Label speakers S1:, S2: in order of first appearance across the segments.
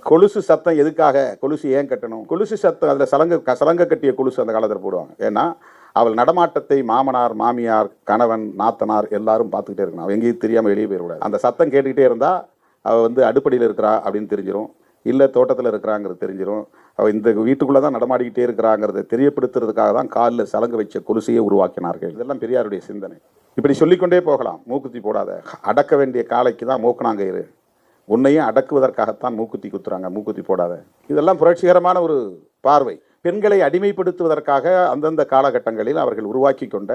S1: கொலுசு சத்தம் எதுக்காக? கொலுசு ஏன் கட்டணும்? கொலுசு சத்தம் அதில் சலங்க கட்டிய கொலுசு அந்த காலத்தில் போடுவாங்க. ஏன்னா அவள் நடமாட்டத்தை மாமனார், மாமியார், கணவன், நாத்தனார் எல்லாரும் பார்த்துக்கிட்டே இருக்கணும். அவள் எங்கேயும் தெரியாமல் வெளியே போயிடக்கூடாது. அந்த சத்தம் கேட்டுக்கிட்டே இருந்தால் அவள் வந்து அடுப்படியில் இருக்கிறா அப்படின்னு தெரிஞ்சிடும், இல்லை தோட்டத்தில் இருக்கிறாங்கிறது தெரிஞ்சிடும். அவள் இந்த வீட்டுக்குள்ளே தான் நடமாடிக்கிட்டே இருக்கிறாங்கிறத தெரியப்படுத்துறதுக்காக தான் காலில் சலங்கு வச்ச கொலுசையை உருவாக்கினார்கள். இதெல்லாம் பெரியாருடைய சிந்தனை. இப்படி சொல்லிக்கொண்டே போகலாம். மூக்குத்தி போடாத, அடக்க வேண்டிய காலைக்கு தான் மூக்கணாங்கயிறு, உன்னையும் அடக்குவதற்காகத்தான் மூக்குத்தி குத்துறாங்க, மூக்குத்தி போடாத. இதெல்லாம் புரட்சிகரமான ஒரு பார்வை. பெண்களை அடிமைப்படுத்துவதற்காக அந்தந்த காலகட்டங்களில் அவர்கள் உருவாக்கி கொண்ட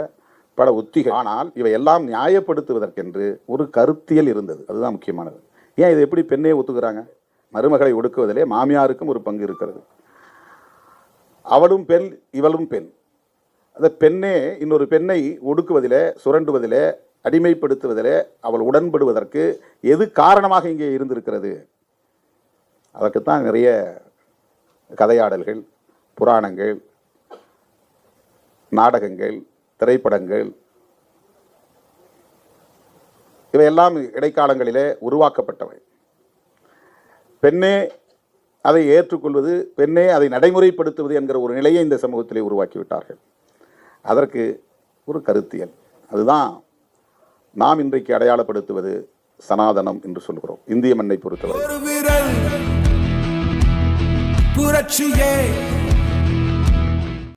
S1: பல உத்திகள். ஆனால் இவை எல்லாம் நியாயப்படுத்துவதற்கென்று ஒரு கருத்தியல் இருந்தது. அதுதான் முக்கியமானது. ஏன் இதை எப்படி பெண்ணே ஒத்துக்கிறாங்க? மருமகளை ஒடுக்குவதிலே மாமியாருக்கும் ஒரு பங்கு இருக்கிறது. அவளும் பெண், இவளும் பெண். அந்த பெண்ணே இன்னொரு பெண்ணை ஒடுக்குவதிலே, சுரண்டுவதிலே, அடிமைப்படுத்துவதிலே அவள் உடன்படுவதற்கு எது காரணமாக இங்கே இருந்திருக்கிறது? அதற்குத்தான் நிறைய கதையாடல்கள், புராணங்கள், நாடகங்கள், திரைப்படங்கள் இவையெல்லாம் இடைக்காலங்களிலே உருவாக்கப்பட்டவை. பெண்ணே அதை ஏற்றுக்கொள்வது, பெண்ணே அதை நடைமுறைப்படுத்துவது என்கிற ஒரு நிலையை இந்த சமூகத்திலே உருவாக்கிவிட்டார்கள். அதற்கு ஒரு கருத்தியல். அதுதான் நாம் இன்றைக்கு அடையாளப்படுத்துவது சனாதனம் என்று சொல்கிறோம். இந்திய மண்ணை பொறுத்தவரை
S2: புரட்சியே